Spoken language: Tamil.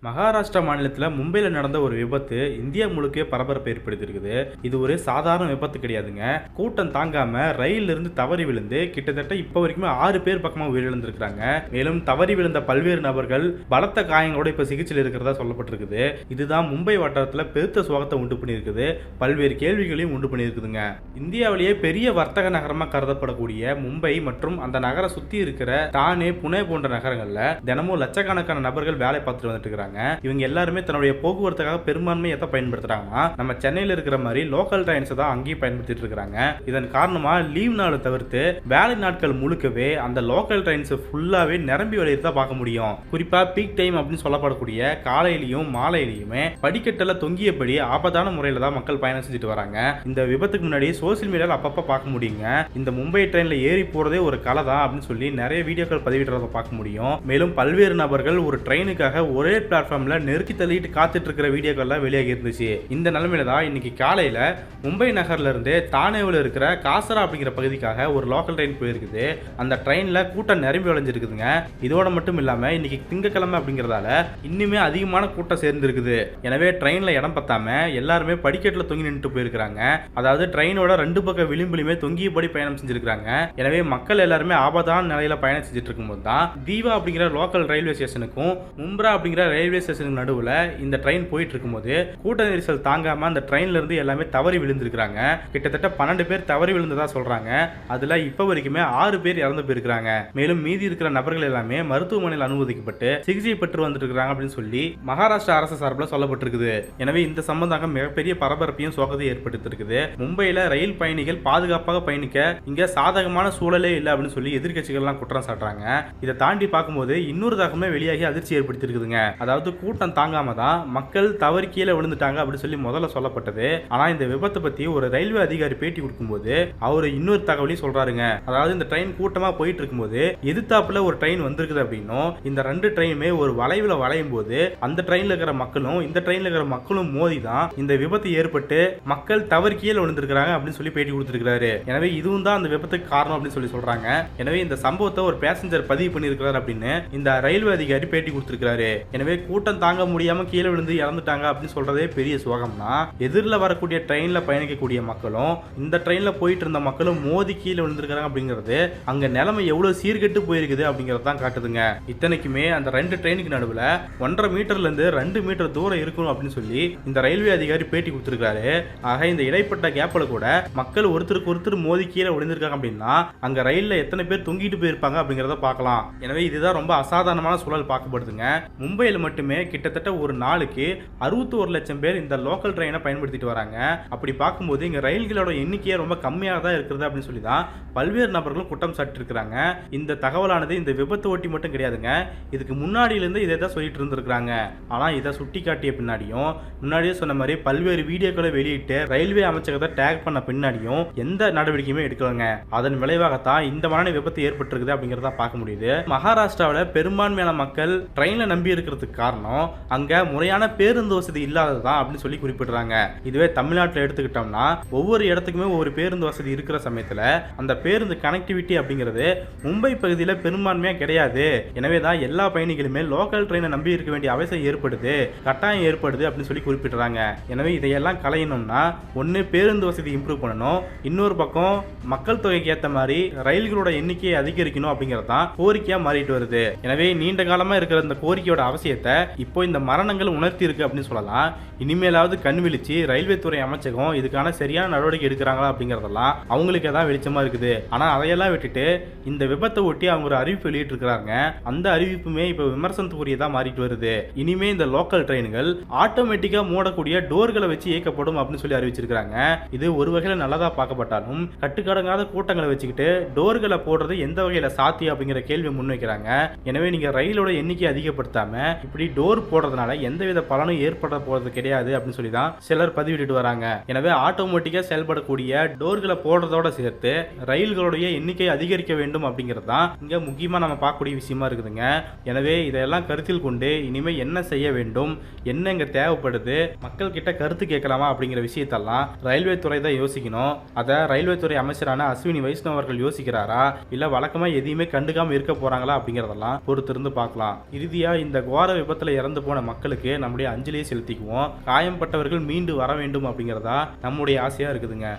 மகாராஷ்டிரா மாநிலத்தில் மும்பையில் நடந்த ஒரு விபத்து இந்தியா முழுக்க பரபரப்பை ஏற்படுத்தியிருக்குது. இது ஒரு சாதாரண விபத்து கிடையாதுங்க. கூட்டம் தாங்காம ரயிலில் இருந்து தவறி விழுந்து கிட்டத்தட்ட இப்போ வரைக்கும் 6 பேர் பக்கமாக உயிரிழந்திருக்கிறாங்க. மேலும் தவறி விழுந்த பல்வேறு நபர்கள் பலத்த காயங்களோட இப்போ சிகிச்சையில் இருக்கிறதா சொல்லப்பட்டிருக்குது. இதுதான் மும்பை வட்டாரத்தில் பெருத்த சோகத்தை உண்டு பண்ணியிருக்குது. பல்வேறு கேள்விகளையும் உண்டு பண்ணியிருக்குதுங்க. இந்தியாவிலேயே பெரிய வர்த்தக நகரமாக கருதப்படக்கூடிய மும்பை மற்றும் அந்த நகரை சுற்றி இருக்கிற தானே, புனே போன்ற நகரங்களில் தினமும் லட்சக்கணக்கான நபர்கள் வேலை பார்த்துட்டு வந்துட்டு இருக்காங்க. இவங்க எல்லாருமே தன்னுடைய போக்குவரத்துக்காக பெரும்பான்மை எதை பயன்படுத்துறாங்கன்னா, நம்ம சென்னையில் இருக்கிற மாதிரி லோக்கல் ட்ரெயின்ஸ் தான் அங்கேயும் பயன்படுத்திட்டு இருக்காங்க. இதன் காரணமா லீவ் நாளை தவிர்த்து வேலை நாட்கள் முழுக்கவே அந்த லோக்கல் ட்ரெயின்ஸ் ஃபுல்லாவே நிரம்பி வழியறத பார்க்க முடியும். குறிப்பா பீக் டைம் அப்படின்னு சொல்லப்படக்கூடிய காலையிலையும் மாலையிலையுமே படிக்கட்டில் தொங்கியபடி ஆபத்தான முறையில் தான் மக்கள் பயணம் செஞ்சுட்டு வராங்க. இந்த விபத்துக்கு முன்னாடி சோசியல் மீடியாவில் அப்பப்போ பார்க்க முடியுங்க. இந்த மும்பை ட்ரெயினில் ஏறி போறதே ஒரு கலை தான் அப்படின்னு சொல்லி நிறைய வீடியோக்கள் பதிவிடுறத பார்க்க முடியும். மேலும் பல்வேறு நபர்கள் ஒரு ட்ரெயினுக்காக ஒரே பிளாட்ஃபார்ம்ல நெருக்கி தள்ளிட்டு காத்துட்டு இருக்கிற வீடியோக்கள்லாம் வெளியாகி இருந்துச்சு. இந்த நிலைமையில தான் இன்னைக்கு காலையில மும்பை நகர்ல இருந்து தானேவில் இருக்கிற காசரா அப்படிங்கிற பகுதிக்காக ஒரு லோக்கல் ட்ரெயின் போயிருக்குது. அந்த ட்ரெயின்ல கூட்டம் நிரம்பி வளைஞ்சிருக்குதுங்க. இதோட மட்டும் இல்லாம இன்னைக்கு திங்கக்கிழமை அப்படிங்கறதால இன்னுமே அதிகமான கூட்டம் சேர்ந்து இருக்குது. எனவே ட்ரெயின்ல இடம் பத்தாம எல்லாருமே படிக்கட்டில் தொங்கி நின்று போயிருக்காங்க. அதாவது ட்ரெயினோட 2 பக்க விளிம்புலையுமே தொங்கியபடி பயணம் செஞ்சிருக்காங்க. எனவே மக்கள் எல்லாருமே ஆபத்தான நிலையில பயணம் செஞ்சுட்டு இருக்கும்போது தான் தீவா அப்படிங்கிற லோக்கல் ரயில்வே ஸ்டேஷனுக்கும் மும்ப்ரா அப்படிங்கிற ரயில்வே ஸ்டேஷனுக்கு நடுவில் இந்த ட்ரெயின் போயிட்டு இருக்கும்போது கூட்ட நெரிசல் தாங்காம அந்த ட்ரெயின்ல இருந்து எல்லாமே தவறி விழுந்திருக்காங்க. கிட்டத்தட்ட 12 பேர் தவறி விழுந்ததா சொல்றாங்க. அதுல இப்ப வரைக்குமே 6 பேர் இறந்து போயிருக்காங்க. மேலும் மீதி இருக்கிற நபர்கள் எல்லாமே மருத்துவமனையில் அனுமதிக்கப்பட்டு சிகிச்சை பெற்று வந்துட்டு இருக்காங்க அப்படின்னு சொல்லி மகாராஷ்டிரா அரசு சார்பில் சொல்லப்பட்டிருக்குது. எனவே இந்த சம்பந்தமாக மிகப்பெரிய பரபரப்பையும் சோகத்தை ஏற்படுத்தி இருக்குது. மும்பையில ரயில் பயணிகள் பாதுகாப்பாக பயணிக்க இங்க சாதகமான சூழலே இல்லை அப்படின்னு சொல்லி எதிர்கட்சிகள் எல்லாம் குற்றம் சாட்டுறாங்க. இதை தாண்டி பார்க்கும்போது இன்னொரு தகவலுமே வெளியாகி அதிர்ச்சி ஏற்படுத்தி இருக்குதுங்க. அதாவது கூட்டம் தாங்காம தான் மக்கள் தவறி கீழே விழுந்துட்டாங்க அப்படின்னு சொல்லி முதல்ல சொல்லப்பட்டது. ஆனா இந்த விபத்தை பத்தி ஒரு ரயில்வே அதிகாரி பேட்டி கொடுக்கும்போது அவரு இன்னொரு தகவலையும் சொல்றாருங்க. அதாவது இந்த ட்ரெயின் கூட்டமா போயிட்டு இருக்கும்போது எதிர்த்தாப்புல ஒரு ட்ரெயின் வந்திருக்குது அப்படின்னும், இந்த 2 ட்ரெயினுமே ஒரு வளைவுல வளையும் போது அந்த ட்ரெயின்ல இருக்கிற மக்களும் இந்த ட்ரெயின்ல இருக்கிற மக்களும் மோதி தான் இந்த விபத்து ஏற்பட்டு மக்கள் தவறி கீழே விழுந்திருக்கிறாங்க அப்படின்னு சொல்லி பேட்டி கொடுத்திருக்காரு. எனவே இதுவும் தான் அந்த விபத்துக்கு காரணம் அப்படின்னு சொல்லி சொல்றாங்க. எனவே இந்த சம்பவத்தை ஒரு பேசஞ்சர் பதிவு பண்ணியிருக்கிறார் அப்படின்னு இந்த ரயில்வே அதிகாரி பேட்டி கொடுத்திருக்காரு. எனவே கூட்டம் தாங்க முடியாம கீழே விழுந்து இறந்துட்டாங்க அப்படின்னு சொல்றதே பெரிய சோகம்னா, எதிரில் வரக்கூடிய ட்ரெயின்ல பயணிக்கக்கூடிய மக்களும் இந்த ட்ரெயின்ல போயிட்டு இருந்த மக்களும் மோதி கீழே விழுந்திருக்காங்க அப்படிங்கிறது அங்க நிலைமை எவ்வளவு சீர்கெட்டு போயிருக்குது அப்படிங்கறது தான் காட்டுதுங்க. இத்தனைக்குமே அந்த 2 ட்ரெயினுக்கு நடுவில் 1.5 மீட்டர்ல இருந்து 2 மீட்டர் தூரம் இருக்கணும் அப்படின்னு சொல்லி இந்த ரயில்வே அதிகாரி பேட்டி கொடுத்திருக்காரு. ஆக இந்த இடைப்பட்ட கேப்ல கூட மக்கள் ஒருத்தருக்கு ஒருத்தர் மோதி கீழே விழுந்திருக்காங்க அப்படின்னா அங்க ரயில்ல எத்தனை பேர் தொங்கிட்டு போயிருப்பாங்க அப்படிங்கறத பார்க்கலாம். எனவே இதுதான் ரொம்ப அசாதாரணமான சூழல் பார்க்கப்படுதுங்க. மும்பையில் மட்டுமே கிட்டத்தட்ட ஒரு நாளுக்கு 61 லட்சம் பேர் இந்த லோக்கல் ட்ரெயினை பயன்படுத்திட்டு வராங்க. அப்படி பார்க்கும்போது இங்க ரயில்களோட எண்ணிக்கையே ரொம்ப கம்மியாக தான் இருக்கிறது அப்படின்னு சொல்லி தான் பல்வேறு நபர்களும் குற்றம் சாட்டி இருக்கிறாங்க. இந்த தகவலானது இந்த விபத்து ஓட்டி மட்டும் கிடையாதுங்க. இதுக்கு முன்னாடியிலிருந்து இதை தான் சொல்லிட்டு இருந்திருக்காங்க. ஆனா இதை சுட்டி காட்டிய பின்னாடியும், முன்னாடியே சொன்ன மாதிரி பல்வேறு வீடியோக்களை வெளியிட்டு ரயில்வே அமைச்சகத்தை டேக் பண்ண பின்னாடியும் எந்த நடவடிக்கையுமே எடுக்கலங்க. அதன் விளைவாகத்தான் இந்த மாதிரி விபத்து ஏற்பட்டிருக்குது அப்படிங்கறத பார்க்க முடியுது. மகாராஷ்டிராவில் பெரும்பான்மையான மக்கள் ட்ரெயின்ல நம்பி இருக்கிறதுக்கு காரணம் அங்க முறையான பேருந்து வசதி இல்லாததான் அப்படின்னு சொல்லி குறிப்பிடுறாங்க. இதுவே தமிழ்நாட்டில் எடுத்துக்கிட்டோம்னா ஒவ்வொரு இடத்துக்குமே ஒரு பேருந்து வசதி இருக்கிற சமயத்துல அந்த பேருந்து கனெக்டிவிட்டி அப்படிங்கிறது மும்பை பகுதியில் பெரும்பான்மையா கிடையாது. எனவே தான் எல்லா பயணிகளுமே லோக்கல் ட்ரெயினை நம்பி இருக்க வேண்டிய அவசியம் ஏற்படுது, கட்டாயம் ஏற்படுது அப்படின்னு சொல்லி குறிப்பிடுறாங்க. எனவே இதையெல்லாம் களையணும்னா ஒன்னு பேருந்து வசதி இம்ப்ரூவ் பண்ணணும், இன்னொரு பக்கம் மக்கள் தொகைக்கு ஏற்ற மாதிரி ரயில்களோட எண்ணிக்கையை அதிகரிக்கணும் அப்படிங்கிறது தான் கோரிக்கையா மாறிட்டு வருது. எனவே நீண்ட காலமா இருக்கிற இந்த கோரிக்கையோட அவசியத்தை இப்போ இந்த மரணங்கள் உணர்த்தி இருக்கு அப்படின்னு சொல்லலாம். இனிமேலாவது கண் விழிச்சு ரயில்வே துறை அமைச்சகம் இதுக்கான சரியான நடவடிக்கை எடுக்கிறாங்களா அப்படிங்கறதெல்லாம் அவங்களுக்கு ஏதாவது வெளிச்சமா இருக்குது. ஆனா அதையெல்லாம் விட்டுட்டு இந்த விபத்தை ஒட்டி அவங்க ஒரு அறிவிப்பு வெளியிட்டு இருக்கிறாங்க. அந்த அறிவிப்புமே இப்ப விமர்சனத்துக்குரியதா மாறிட்டு வருது. இனிமே இந்த லோக்கல் ட்ரெயின்கள் ஆட்டோமேட்டிக்கா மூடக்கூடிய டோர்களை வச்சு இயக்கப்படும் அப்படின்னு சொல்லி அறிவிச்சிருக்காங்க. இது ஒரு வகையில நல்லதா பார்க்கப்பட்டாலும் கட்டுக்கடங்காத கூட்டங்களை வச்சுக்கிட்டு டோர்களை போடுறது எந்த வகையில சாத்தியம் அப்படிங்கிற கேள்வி முன்வைக்கிறாங்க. எனவே நீங்க ரயிலோட எண்ணிக்கை அதிகப்படுத்தாம இப்படி டோர் போடுறதுனால எந்தவித பலனும் ஏற்பட போறது கிடையாது அப்படின்னு சொல்லி தான் சிலர் பதிவிட்டு வராங்க. எனவே ஆட்டோமேட்டிக்கா செயல்படக்கூடிய டோர்களை போடுறதோட சேர்த்து ரயில்களுடைய எண்ணிக்கை அதிகரிக்க வேண்டும் அப்படிங்கிறது தான் இங்க முக்கியமா நம்ம பார்க்கக்கூடிய விஷயமா இருக்குதுங்க. எனவே இதெல்லாம் கருத்தில் கொண்டு இனிமே என்ன செய்ய வேண்டும், என்ன இங்க தேவைப்படுது, மக்கள் கிட்ட கருத்து கேட்கலாமா அப்படிங்கிற விஷயத்தெல்லாம் ரயில்வே துறை தான் யோசிக்கணும். அதை ரயில்வே துறை அமைச்சரான அஸ்வினி வைஷ்ணவ் அவர்கள் யோசிக்கிறாரா, இல்ல வழக்கமா எதையுமே கண்டுக்காம இருக்க போறாங்களா அப்படிங்கறதெல்லாம் பொறுத்திருந்து பார்க்கலாம். இறுதியா இந்த கோர விபத்து விபத்துல இறந்து போன மக்களுக்கு நம்முடைய அஞ்சலியை செலுத்திக்குவோம். காயம்பட்டவர்கள் மீண்டு வர வேண்டும் அப்படிங்கறதா நம்முடைய ஆசையா இருக்குதுங்க.